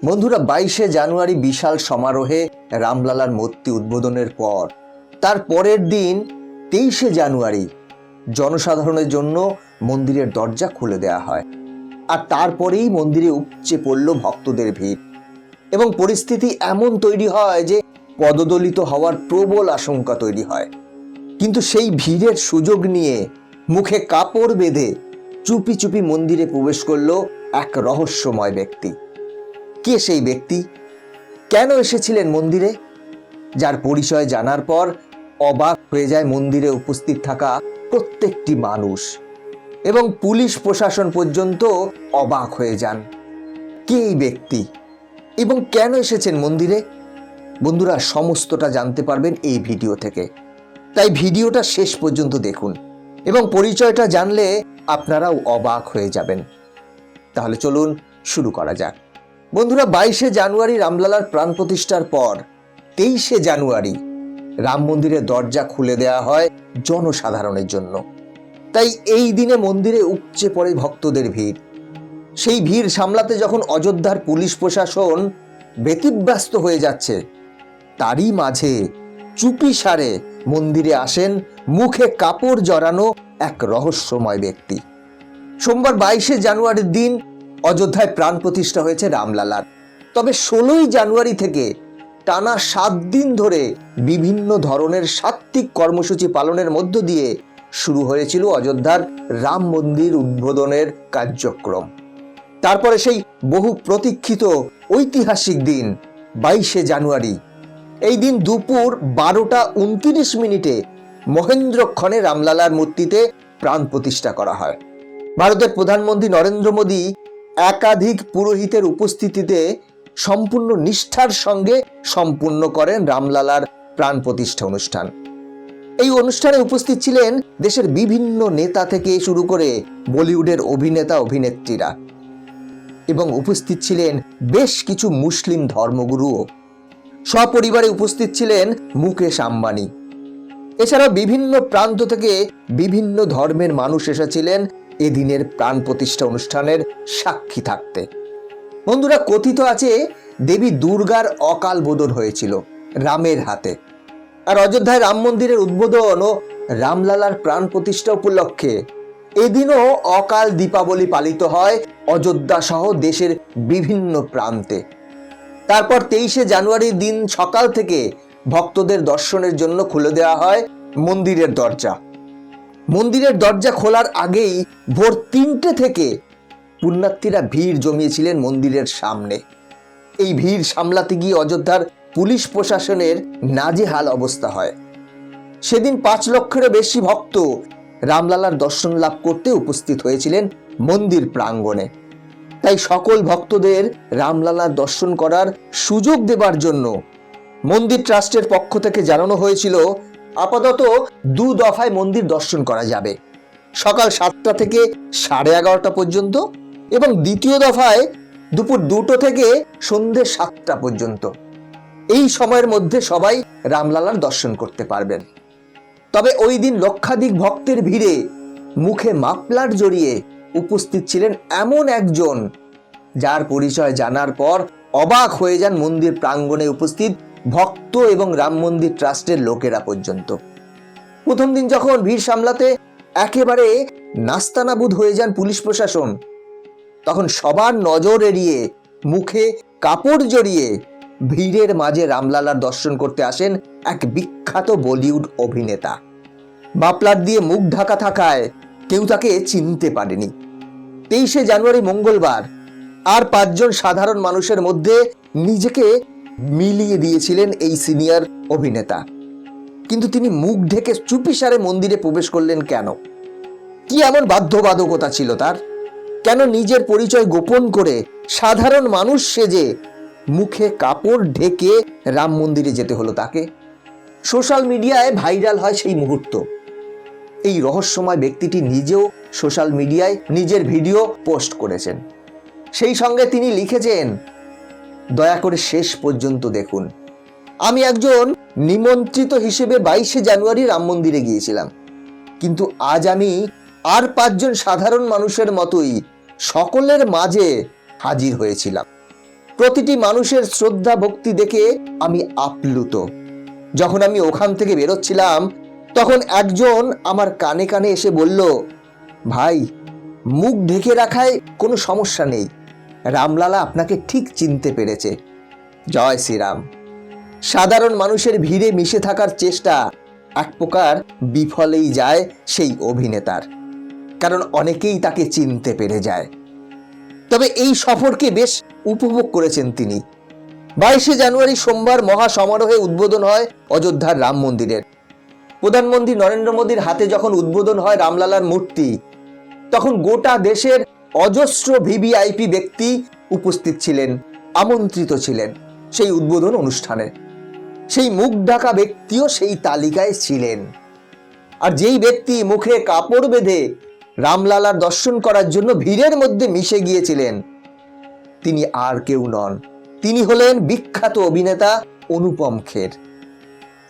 বন্ধুরা, 22শে জানুয়ারি বিশাল সমারোহে রামলালার মূর্তি উদ্বোধনের পর তার পরের দিন 23শে জানুয়ারি জনসাধারণের জন্য মন্দিরের দরজা খুলে দেওয়া হয়। আর তারপরেই মন্দিরে উপচে পড়ল ভক্তদের ভিড় এবং পরিস্থিতি এমন তৈরি হয় যে পদদলিত হওয়ার প্রবল আশঙ্কা তৈরি হয়। কিন্তু সেই ভিড়ের সুযোগ নিয়ে মুখে কাপড় বেঁধে চুপি চুপি মন্দিরে প্রবেশ করল এক রহস্যময় ব্যক্তি। কে সেই ব্যক্তি? কেন এসেছিলেন মন্দিরে? যার পরিচয় জানার পর অবাক হয়ে যায় মন্দিরে উপস্থিত থাকা প্রত্যেকটি মানুষ এবং পুলিশ প্রশাসন পর্যন্ত অবাক হয়ে যান। কে এই ব্যক্তি এবং কেন এসেছেন মন্দিরে? বন্ধুরা, সমস্তটা জানতে পারবেন এই ভিডিও থেকে, তাই ভিডিওটা শেষ পর্যন্ত দেখুন এবং পরিচয়টা জানলে আপনারাও অবাক হয়ে যাবেন। তাহলে চলুন শুরু করা যাক। বন্ধুরা, 22শে জানুয়ারি রামলালার প্রাণ প্রতিষ্ঠার পর 23শে জানুয়ারি রাম মন্দিরের দরজা খুলে দেওয়া হয় জনসাধারণের জন্য। তাই এই দিনে মন্দিরে উপচে পড়ে ভক্তদের ভিড়। সেই ভিড় সামলাতে যখন অযোধ্যার পুলিশ প্রশাসন ব্যতিব্যস্ত হয়ে যাচ্ছে, তারই মাঝে চুপি সারে মন্দিরে আসেন মুখে কাপড় জড়ানো এক রহস্যময় ব্যক্তি। সোমবার 22শে জানুয়ারির দিন অযোধ্যায় প্রাণ প্রতিষ্ঠা হয়েছে রামলালার। তবে 16ই জানুয়ারি থেকে টানা 7 দিন ধরে বিভিন্ন ধরনের সাত্ত্বিক কর্মসূচি পালনের মধ্য দিয়ে শুরু হয়েছিল অযোধ্যার রাম মন্দির উদ্বোধনের কার্যক্রম। তারপরে সেই বহু প্রতীক্ষিত ঐতিহাসিক দিন 22শে জানুয়ারি, এই দিন দুপুর 12:29 মহেন্দ্রক্ষণে রামলালার মূর্তিতে প্রাণ প্রতিষ্ঠা করা হয়। ভারতের প্রধানমন্ত্রী নরেন্দ্র মোদী একাধিক পুরোহিতের উপস্থিতিতে সম্পূর্ণ নিষ্ঠার সঙ্গে সম্পূর্ণ করেন রামলালার প্রাণ প্রতিষ্ঠা অনুষ্ঠান। এই অনুষ্ঠানে উপস্থিত ছিলেন দেশের বিভিন্ন নেতা থেকে শুরু করে বলিউডের অভিনেতা অভিনেত্রীরা এবং উপস্থিত ছিলেন বেশ কিছু মুসলিম ধর্মগুরুও। সপরিবারে উপস্থিত ছিলেন মুকেশ আম্বানি। এছাড়া বিভিন্ন প্রান্ত থেকে বিভিন্ন ধর্মের মানুষ এসেছিলেন এদিনের প্রাণ প্রতিষ্ঠা অনুষ্ঠানের সাক্ষী থাকতে। বন্ধুরা, কথিত আছে দেবী দুর্গার অকাল বোধন হয়েছিল রামের হাতে। আর অযোধ্যায় রাম মন্দিরের উদ্বোধন ও রামলালার প্রাণ প্রতিষ্ঠা উপলক্ষে এদিনও অকাল দীপাবলি পালিত হয় অযোধ্যা সহ দেশের বিভিন্ন প্রান্তে। তারপর 23শে জানুয়ারির দিন সকাল থেকে ভক্তদের দর্শনের জন্য খুলে দেওয়া হয় মন্দিরের দরজা। মন্দিরের দরজা খোলার আগেই ভোর 3টে থেকে পুণ্যার্থীরা ভিড় জমিয়েছিলেন মন্দিরের সামনে। এই ভিড় সামলাতে গিয়ে অযোধ্যার পুলিশ প্রশাসনের নাজেহাল অবস্থা হয়। সেদিন 5 লক্ষেরও বেশি ভক্ত রামলালার দর্শন লাভ করতে উপস্থিত হয়েছিলেন মন্দির প্রাঙ্গণে। তাই সকল ভক্তদের রামলালার দর্শন করার সুযোগ দেবার জন্য মন্দির ট্রাস্টের পক্ষ থেকে জানানো হয়েছিল আপাতত 2 দফায় মন্দির দর্শন করা যাবে, সকাল 7টা থেকে 11:30 পর্যন্ত এবং দ্বিতীয় দফায় দুপুর 2টো থেকে সন্ধ্যে 7টা পর্যন্ত। এই সময়ের মধ্যে সবাই রামলালার দর্শন করতে পারবেন। তবে ওই দিন লক্ষাধিক ভক্তের ভিড়ে মুখে মাফলার জড়িয়ে উপস্থিত ছিলেন এমন একজন যার পরিচয় জানার পর অবাক হয়ে যান মন্দির প্রাঙ্গণে উপস্থিত ভক্ত এবং রাম মন্দির ট্রাস্টের লোকেরা পর্যন্ত। প্রথম দিন যখন ভিড় সামলাতে একেবারে নাস্তানাবুদ হয়ে যান পুলিশ প্রশাসন, তখন সবার নজর এড়িয়ে মুখে কাপড় জড়িয়ে ভিড়ের মাঝে রামলালার দর্শন করতে আসেন এক বিখ্যাত বলিউড অভিনেতা। মাফলার দিয়ে মুখ ঢাকা থাকায় কেউ তাকে চিনতে পারেনি। 23শে জানুয়ারি মঙ্গলবার আর 5 জন সাধারণ মানুষের মধ্যে নিজেকে মিলিয়ে দিয়েছিলেন এই সিনিয়র অভিনেতা। কিন্তু তিনি মুখ ঢেকে চুপিসারে মন্দিরে প্রবেশ করলেন কেন? কি এমন বাধ্যবাধকতা ছিল তার? কেন নিজের পরিচয় গোপন করে সাধারণ মানুষ সেজে মুখে কাপড় ঢেকে রাম মন্দিরে যেতে হলো তাকে? সোশ্যাল মিডিয়ায় ভাইরাল হয় সেই মুহূর্ত। এই রহস্যময় ব্যক্তিটি নিজেও সোশ্যাল মিডিয়ায় নিজের ভিডিও পোস্ট করেছেন। সেই সঙ্গে তিনি লিখেছেন, দয়া করে শেষ পর্যন্ত দেখুন। আমি একজন নিমন্ত্রিত হিসেবে 22শে জানুয়ারি রাম মন্দিরে গিয়েছিলাম, কিন্তু আজ আমি আর 5 জন সাধারণ মানুষের মতোই সকলের মাঝে হাজির হয়েছিলাম। প্রতিটি মানুষের শ্রদ্ধা ভক্তি দেখে আমি আপ্লুত। যখন আমি ওখান থেকে বেরোচ্ছিলাম তখন একজন আমার কানে কানে এসে বলল, ভাই, মুখ ঢেকে রাখায় কোনো সমস্যা নেই, রামলালা আপনাকে ঠিক চিনতে পেরেছে। জয় শ্রীরাম। সাধারণ মানুষের ভিড়ে মিশে থাকার চেষ্টা এক প্রকার বিফলেই যায় সেই অভিনেতার, কারণ অনেকেই তাকে চিনতে পেরে যায়। তবে এই সফরকে বেশ উপভোগ করেছেন তিনি। 22শে জানুয়ারি সোমবার মহা সমারোহে উদ্বোধন হয় অযোধ্যার রাম মন্দিরের। প্রধানমন্ত্রী নরেন্দ্র মোদীর হাতে যখন উদ্বোধন হয় রামলালার মূর্তি, তখন গোটা দেশের অজস্র ভিভিআইপি ব্যক্তি উপস্থিত ছিলেন, আমন্ত্রিত ছিলেন সেই উদ্বোধন অনুষ্ঠানে। সেই মুখ ঢাকা ব্যক্তিও সেই তালিকায় ছিলেন। আর যেই ব্যক্তি মুখে কাপড় বেঁধে রামলালার দর্শন করার জন্য ভিড়ের মধ্যে মিশে গিয়েছিলেন, তিনি আর কেউ নন, তিনি হলেন বিখ্যাত অভিনেতা অনুপম খের।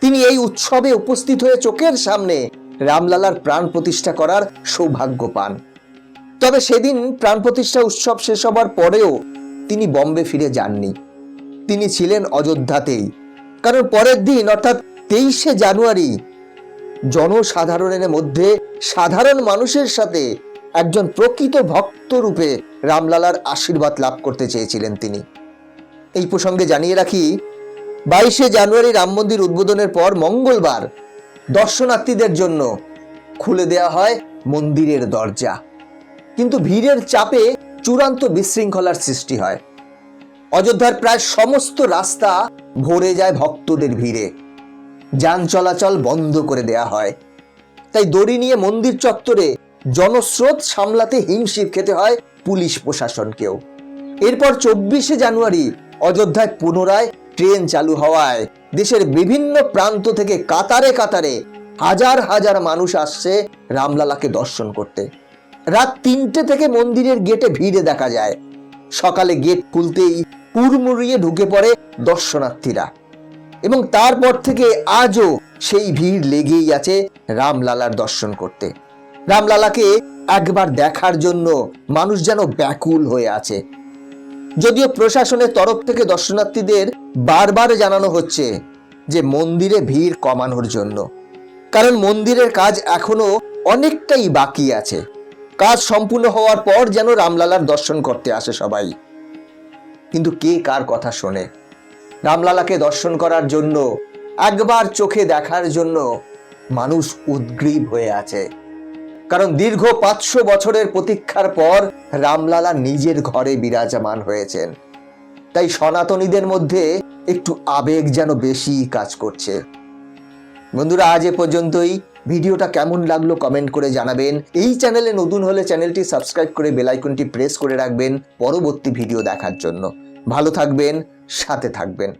তিনি এই উৎসবে উপস্থিত হয়ে চোখের সামনে রামলালার প্রাণ প্রতিষ্ঠা করার সৌভাগ্য পান। তবে সেদিন প্রাণ প্রতিষ্ঠা উৎসব শেষ হবার পরেও তিনি বম্বে ফিরে যাননি, তিনি ছিলেন অযোধ্যাতেই। কারণ পরের দিন অর্থাৎ 23শে জানুয়ারি জনসাধারণের মধ্যে সাধারণ মানুষের সাথে একজন প্রকৃত ভক্ত রূপে রামলালার আশীর্বাদ লাভ করতে চেয়েছিলেন তিনি। এই প্রসঙ্গে জানিয়ে রাখি, 22শে জানুয়ারি রাম মন্দির উদ্বোধনের পর মঙ্গলবার দর্শনার্থীদের জন্য খুলে দেওয়া হয় মন্দিরের দরজা। কিন্তু ভিড়ের চাপে চূড়ান্ত বিশৃঙ্খলার সৃষ্টি হয়। অযোধ্যার প্রায় সমস্ত রাস্তা ভরে যায় ভক্তদের ভিড়ে, যান চলাচল বন্ধ করে দেয়া হয়। তাই দড়ি নিয়ে মন্দির চত্বরে জনস্রোত সামলাতে হিমশিম খেতে হয় পুলিশ প্রশাসনকেও। এরপর 24শে জানুয়ারি অযোধ্যায় পুনরায় ট্রেন চালু হওয়ায় দেশের বিভিন্ন প্রান্ত থেকে কাতারে কাতারে হাজার হাজার মানুষ আসছে রামলালাকে দর্শন করতে। রাত 3টে থেকে মন্দিরের গেটে ভিড়ে দেখা যায়। সকালে গেট খুলতেই হুড়মুড়িয়ে ঢুকে পড়ে দর্শনার্থীরা, এবং তারপর থেকে আজও সেই ভিড় লেগেই আছে রামলালার দর্শন করতে। রামলালাকে একবার দেখার জন্য মানুষ যেন ব্যাকুল হয়ে আছে। যদিও প্রশাসনের তরফ থেকে দর্শনার্থীদের বারবার জানানো হচ্ছে যে মন্দিরে ভিড় কমানোর জন্য, কারণ মন্দিরের কাজ এখনো অনেকটাই বাকি আছে। কাজ সম্পূর্ণ হওয়ার পর যেন রামলালার দর্শন করতে আসে সবাই। কিন্তু কে কার কথা শোনে? রামলালাকে দর্শন করার জন্য, একবার চোখে দেখার জন্য মানুষ উদ্গ্রীব হয়ে আছে। কারণ দীর্ঘ 500 বছরের প্রতীক্ষার পর রামলালা নিজের ঘরে বিরাজমান হয়েছেন। তাই সনাতনীদের মধ্যে একটু আবেগ যেন বেশি কাজ করছে। বন্ধুরা, আজ এ পর্যন্তই। ভিডিওটা কেমন লাগলো কমেন্ট করে জানাবেন। এই চ্যানেলে নতুন হলে চ্যানেলটি সাবস্ক্রাইব করে বেল আইকনটি প্রেস করে রাখবেন পরবর্তী ভিডিও দেখার জন্য। ভালো থাকবেন, সাথে থাকবেন।